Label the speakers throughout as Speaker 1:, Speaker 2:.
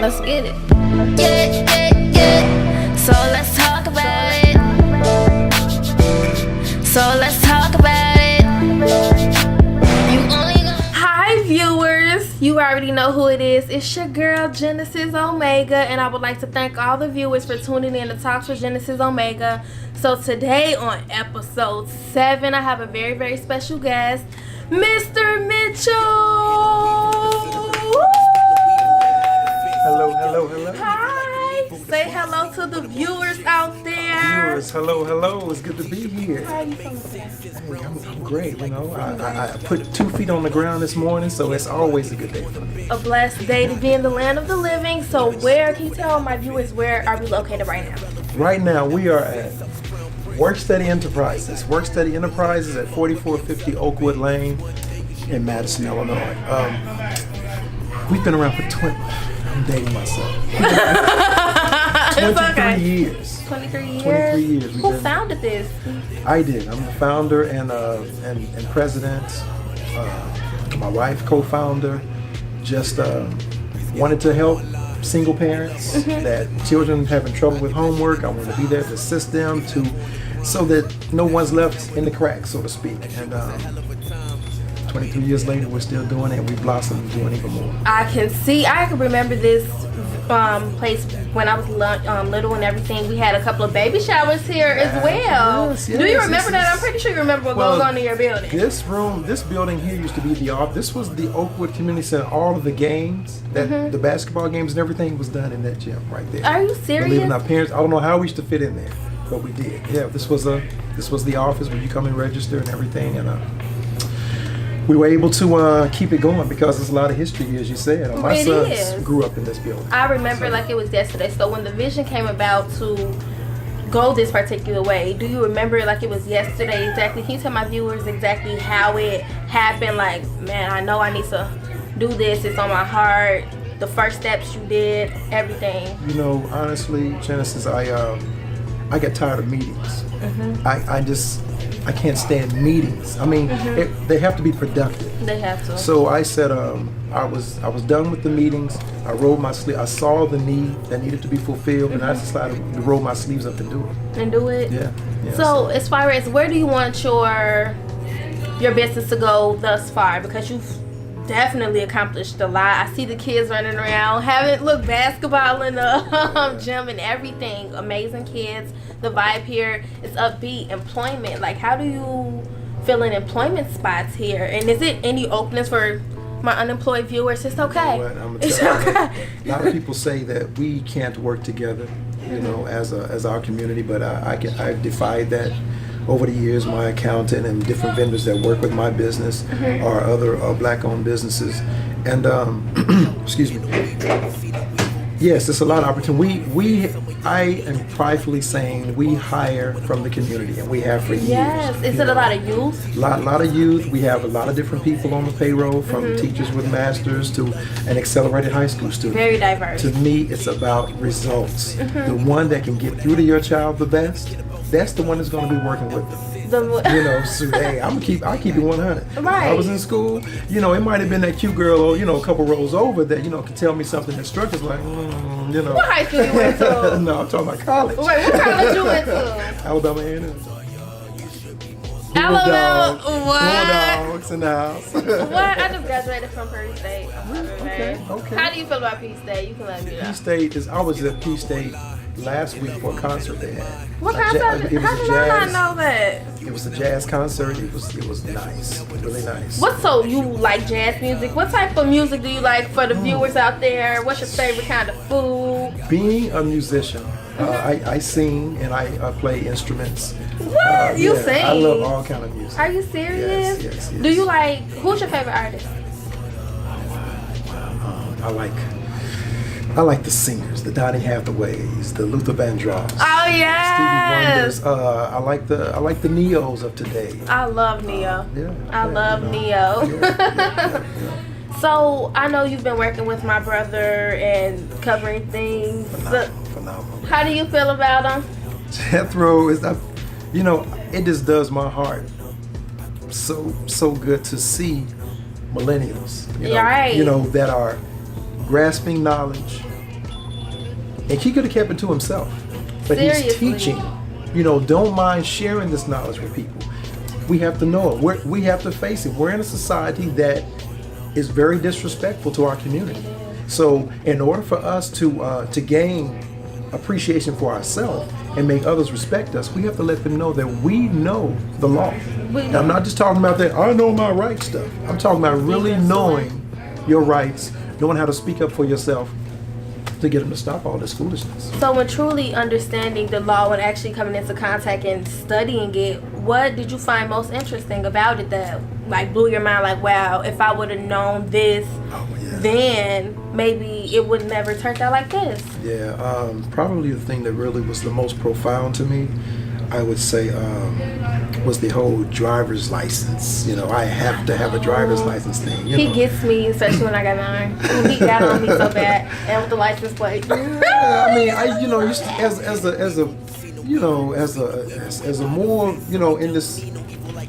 Speaker 1: Let's get it. Yeah, yeah, yeah. So let's talk about it. So let's talk about it. You only gonna... Hi viewers, you already know who it is. It's your girl Genesis Omega, and I would like to thank all the viewers for tuning in to Talks with Genesis Omega. So today on episode 7, I have a very, very special guest, Mr. Mitchell.
Speaker 2: Hello.
Speaker 1: Hi. Say hello to the viewers out there.
Speaker 2: Viewers, hello. It's good to be here.
Speaker 1: How are you feeling?
Speaker 2: Hey, I'm great, you know. I put 2 feet on the ground this morning, so it's always a good day for me.
Speaker 1: A blessed day to be in the land of the living. So can you tell my viewers where are we located right now?
Speaker 2: Right now, we are at Worksteady Enterprises. Worksteady Enterprises at 4450 Oakwood Lane in Madison, Illinois. We've been around for 20... I'm dating myself. 23 years.
Speaker 1: 23 years?
Speaker 2: 23 years.
Speaker 1: Who founded this?
Speaker 2: I did. I'm the founder and president. My wife, co-founder. Just wanted to help single parents that children having trouble with homework. I want to be there to assist them so that no one's left in the cracks, so to speak. And 23 years later, we're still doing it. We blossomed and doing even more.
Speaker 1: I can remember this place when I was little and everything. We had a couple of baby showers here as well.
Speaker 2: Yes,
Speaker 1: Do you remember that? I'm pretty sure you remember what goes on in your building.
Speaker 2: This building here used to be the office. This was the Oakwood Community Center. All of the games, the basketball games and everything was done in that gym right there.
Speaker 1: Are you serious?
Speaker 2: Believe it or not, parents, I don't know how we used to fit in there, but we did. Yeah, this was the office where you come and register and everything, and we were able to keep it going because there's a lot of history here, as you said. My sons grew up in this building.
Speaker 1: I remember like it was yesterday. So when the vision came about to go this particular way, do you remember like it was yesterday exactly? Can you tell my viewers exactly how it happened? Like, man, I know I need to do this. It's on my heart. The first steps you did, everything.
Speaker 2: You know, honestly, Genesis, I get tired of meetings. I can't stand meetings. I mean, they have to be productive.
Speaker 1: They have to.
Speaker 2: So I said, I was done with the meetings. I rolled my sleeve. I saw the need that needed to be fulfilled, and I decided to roll my sleeves up and do it.
Speaker 1: And do it.
Speaker 2: Yeah.
Speaker 1: So as far as where do you want your business to go thus far? Because you've definitely accomplished a lot. I see the kids running around, basketball in the gym and everything. Amazing kids. The vibe here is upbeat. Employment, like how do you fill in employment spots here? And is it any openings for my unemployed viewers? It's okay. It's okay.
Speaker 2: A lot of people say that we can't work together, you know, as our community, but I've defied that. Over the years, my accountant and different vendors that work with my business are other black-owned businesses, and excuse me. Yes, it's a lot of opportunity. I am pridefully saying we hire from the community, and we have for years.
Speaker 1: Yes, is it a lot of youth?
Speaker 2: Lot of youth. We have a lot of different people on the payroll, from teachers with masters to an accelerated high school student.
Speaker 1: Very diverse.
Speaker 2: To me, it's about results. The one that can get through to your child the best, that's the one that's going to be working with them. You know, so hey, I'll keep it 100.
Speaker 1: Right.
Speaker 2: I was in school, you know, it might have been that cute girl, or, you know, a couple rows over that, you know, could tell me something that struck us like, you know.
Speaker 1: What high school you went to?
Speaker 2: No, I'm talking about college.
Speaker 1: Wait, what college you went to?
Speaker 2: Alabama A&M.
Speaker 1: Alabama, what?
Speaker 2: Bulldogs in the house.
Speaker 1: What? I just graduated from Peay State.
Speaker 2: Okay.
Speaker 1: How do you feel about Peay State? You can let me know.
Speaker 2: Peay State I was at Peay State last week for a concert they had.
Speaker 1: What concert? How did I not know that?
Speaker 2: It was a jazz concert. It was nice, really nice.
Speaker 1: So you like jazz music? What type of music do you like for the viewers out there? What's your favorite kind of food?
Speaker 2: Being a musician, I sing and I play instruments.
Speaker 1: What? You sing?
Speaker 2: I love all kind of music.
Speaker 1: Are you serious?
Speaker 2: Yes.
Speaker 1: Do you who's your favorite artist?
Speaker 2: I like the singers, the Donny Hathaways, the Luther Vandross.
Speaker 1: Oh yes.
Speaker 2: Stevie Wonders. I like the Neos of today.
Speaker 1: I love Neo. I love Neo.
Speaker 2: Yeah.
Speaker 1: So I know you've been working with my brother and covering things.
Speaker 2: Phenomenal.
Speaker 1: How do you feel about him?
Speaker 2: Jethro is, you know, it just does my heart so good to see millennials, you know,
Speaker 1: right.
Speaker 2: you know, that are grasping knowledge, And he could have kept it to himself. But he's
Speaker 1: Seriously.
Speaker 2: teaching. Don't mind sharing this knowledge with people. We have to know it. We have to face it. We're in a society that is very disrespectful to our community. So in order for us to gain appreciation for ourselves and make others respect us, we have to let them know that we know the law. Now, I'm not just talking about that I know my rights stuff. I'm talking about really knowing your rights, knowing how to speak up for yourself to get them to stop all this foolishness.
Speaker 1: So when truly understanding the law and actually coming into contact and studying it, what did you find most interesting about it that like blew your mind? Like, wow, if I would have known this, then maybe it would never turned out like this.
Speaker 2: Yeah, probably the thing that really was the most profound to me, I would say, was the whole driver's license. I have to have a driver's license thing.
Speaker 1: He gets me, especially when I got mine. He got on me so bad, and with the license plate.
Speaker 2: Yeah, I mean, used to, as a more, in this,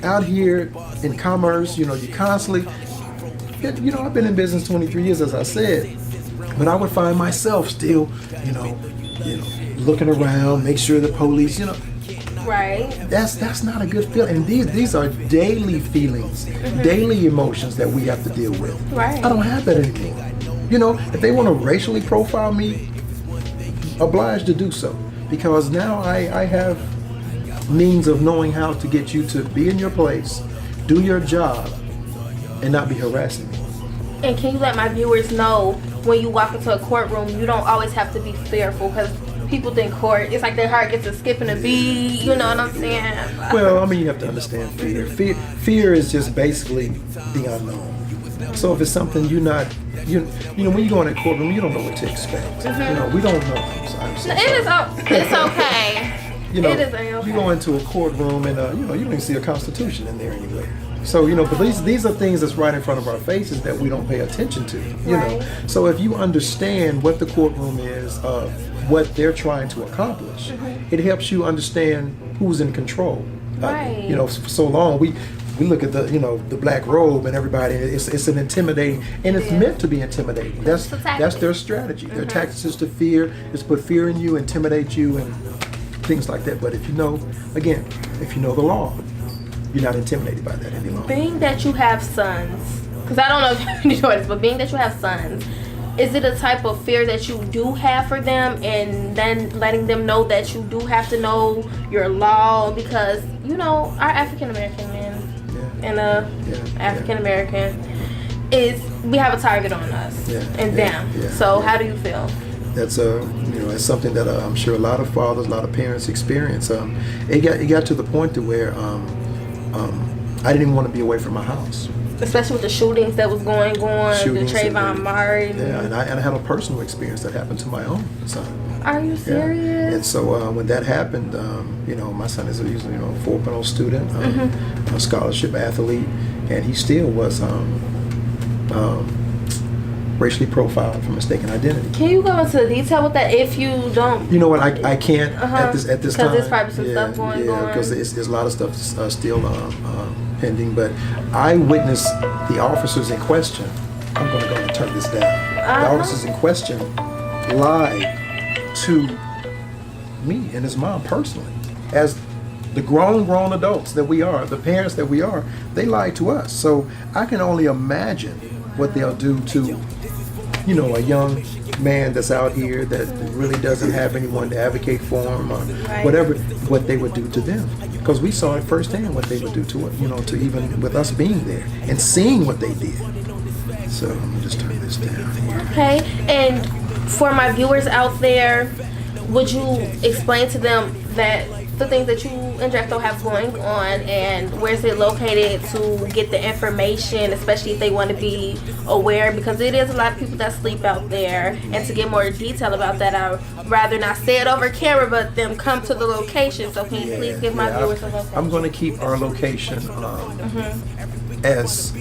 Speaker 2: out here in commerce, you constantly, I've been in business 23 years, as I said, but I would find myself still, looking around, make sure the police,
Speaker 1: Right.
Speaker 2: That's not a good feeling. And these are daily feelings, daily emotions that we have to deal with.
Speaker 1: Right.
Speaker 2: I don't have that anymore. If they want to racially profile me, obliged to do so. Because now I have means of knowing how to get you to be in your place, do your job, and not be harassing me.
Speaker 1: And can you let my viewers know when you walk into a courtroom, you don't always have to be fearful, because people think court, it's like their heart gets a skip and a beat, you know what I'm saying?
Speaker 2: Well, I mean, you have to understand fear. Fear is just basically the unknown. So if it's something you're not, when you go in a courtroom, you don't know what to expect. We don't know. I'm so
Speaker 1: It's okay.
Speaker 2: it is
Speaker 1: A-okay.
Speaker 2: You go into a courtroom and you don't even see a constitution in there anywhere. So but these are things that's right in front of our faces that we don't pay attention to.
Speaker 1: Right.
Speaker 2: So if you understand what the courtroom is, what they're trying to accomplish, it helps you understand who's in control.
Speaker 1: Right.
Speaker 2: For so long we look at the black robe and everybody. It's an intimidating, and it's meant to be intimidating. That's their strategy. Their tactics is to fear, is put fear in you, intimidate you, and things like that. But if you know the law, you're not intimidated by that any longer.
Speaker 1: Being that you have sons, because I don't know if you know this, but being that you have sons, is it a type of fear that you do have for them, and then letting them know that you do have to know your law? Because our African American men and African American we have a target on us and them. So how do you feel?
Speaker 2: That's it's something that I'm sure a lot of fathers, a lot of parents experience. It got to the point to where I didn't even want to be away from my house.
Speaker 1: Especially with the shootings that was going on, the Trayvon Martin.
Speaker 2: Yeah, and I had a personal experience that happened to my own son.
Speaker 1: Are you serious?
Speaker 2: Yeah. And so when that happened, my son is a 4.0 student, a scholarship athlete, and he still was racially profiled for mistaken identity.
Speaker 1: Can you go into detail with that if you don't?
Speaker 2: You know what? I can't at this time.
Speaker 1: Because there's probably some stuff going on.
Speaker 2: Because there's a lot of stuff still pending. But I witnessed the officers in question. I'm going to go and turn this down. The officers in question lied to me and his mom personally, as the grown adults that we are, the parents that we are. They lied to us. So I can only imagine what they'll do to a young man that's out here that really doesn't have anyone to advocate for him, or whatever, what they would do to them. Because we saw it firsthand what they would do to it, to even with us being there and seeing what they did. So let me just turn this down here.
Speaker 1: Okay, and for my viewers out there, would you explain to them that the things that you and Dracto have going on, and where's it located to get the information, especially if they want to be aware, because it is a lot of people that sleep out there. And to get more detail about that, I'd rather not say it over camera, but them come to the location. So can you please give my viewers a location?
Speaker 2: I'm going to keep our location as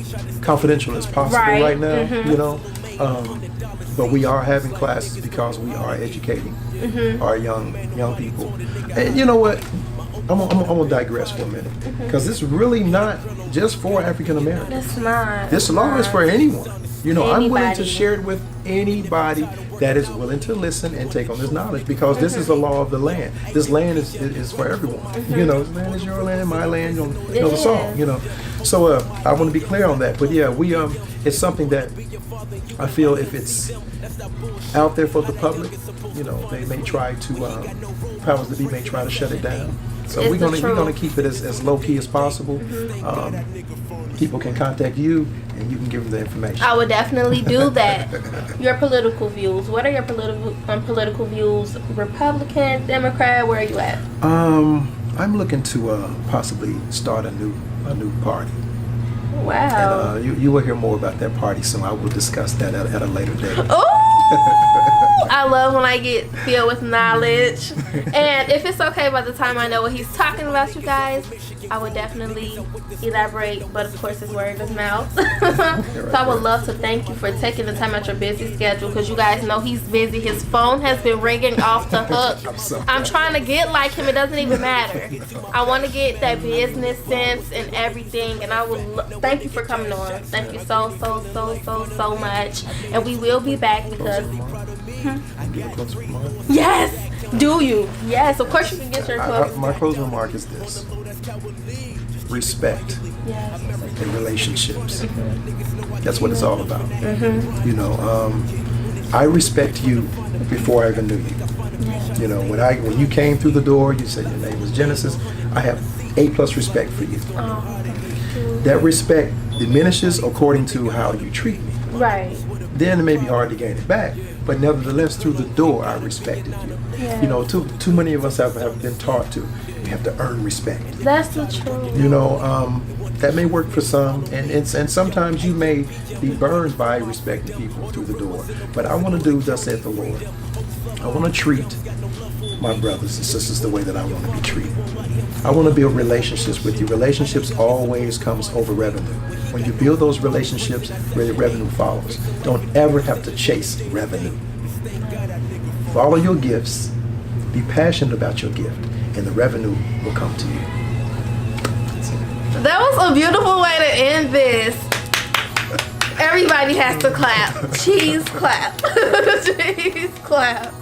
Speaker 2: confidential as possible right now, but we are having classes because we are educating our young people. And you know what? I'm gonna digress for a minute, because it's really not just for African Americans.
Speaker 1: It's not.
Speaker 2: This law is for anyone. You know, I'm willing to
Speaker 1: Anybody.
Speaker 2: share it with anybody that is willing to listen and take on this knowledge, because this is the law of the land. This land is for everyone. You know, this land is your land, my land. You know the song. You know, so I want to be clear on that. But yeah, we it's something that I feel if it's out there for the public, you know, they may try to powers that be may try to shut it down. So
Speaker 1: It's
Speaker 2: we're
Speaker 1: the
Speaker 2: gonna
Speaker 1: truth.
Speaker 2: keep it as low key as possible. People can contact you and you can give them the information.
Speaker 1: I would definitely do that. Your political views. What are your political views? Republican, Democrat? Where are you at?
Speaker 2: I'm looking to possibly start a new party.
Speaker 1: Wow.
Speaker 2: And you will hear more about that party soon. I will discuss that at a later date.
Speaker 1: Oh, I love when I get filled with knowledge. And if it's okay, by the time I know what he's talking about, you guys, I would definitely elaborate. But of course, his word is mouth. So I would love to thank you for taking the time out your busy schedule, because you guys know he's busy. His phone has been ringing off the hook. I'm trying to get like him. It doesn't even matter. I want to get that business sense and everything. And I will thank you for coming on. Thank you so much. And we will be back because. Yes, do you? Yes, of course you can get your clothes.
Speaker 2: My closing remark is this: respect
Speaker 1: Yes.
Speaker 2: in relationships. That's what it's all about. You know, I respect you before I even knew you. You know, when you came through the door, you said your name was Genesis. I have A+ respect for you. That respect diminishes according to how you treat me.
Speaker 1: Right.
Speaker 2: Then it may be hard to gain it back, but nevertheless, through the door, I respected you.
Speaker 1: Yeah.
Speaker 2: You know, too many of us have been taught to. You have to earn respect.
Speaker 1: That's the truth.
Speaker 2: You know, that may work for some, and sometimes you may be burned by respecting people through the door. But I want to do thus saith the Lord. I want to treat my brothers and sisters the way that I want to be treated. I want to build relationships with you. Relationships always comes over revenue. When you build those relationships, revenue follows. Don't ever have to chase revenue. Follow your gifts. Be passionate about your gift, and the revenue will come to you.
Speaker 1: That was a beautiful way to end this. Everybody has to clap. Cheese clap. Cheese clap.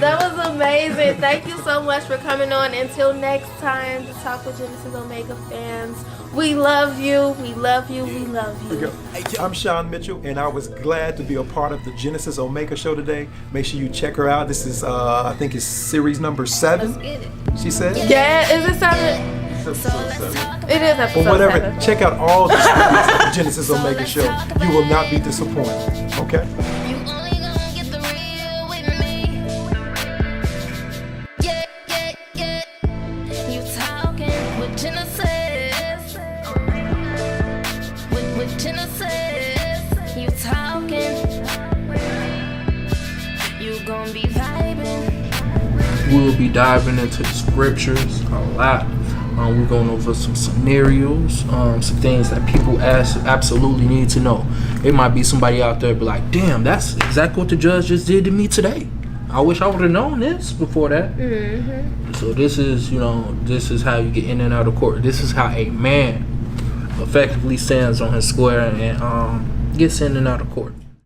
Speaker 1: That was amazing. Thank you so much for coming on. Until next time, to Talk with Genesis Omega fans. We love you. We love you. We love you.
Speaker 2: I'm Sean Mitchell, and I was glad to be a part of the Genesis Omega show today. Make sure you check her out. This is, I think it's series number 7.
Speaker 1: Let's get it.
Speaker 2: She said?
Speaker 1: Yeah, is it 7? It is episode
Speaker 2: Or whatever.
Speaker 1: 7.
Speaker 2: Check out all the series of the Genesis Omega show. You will not be disappointed. Okay?
Speaker 3: You only gonna get the real with me. Yeah. You talking with Genesis. With Genesis. You talking. You gonna be vibing.
Speaker 4: We'll be diving into the scriptures a lot. We're going over some scenarios, some things that people absolutely need to know. It might be somebody out there be like, damn, that's exactly what the judge just did to me today. I wish I would have known this before that. So this is how you get in and out of court. This is how a man effectively stands on his square and gets in and out of court.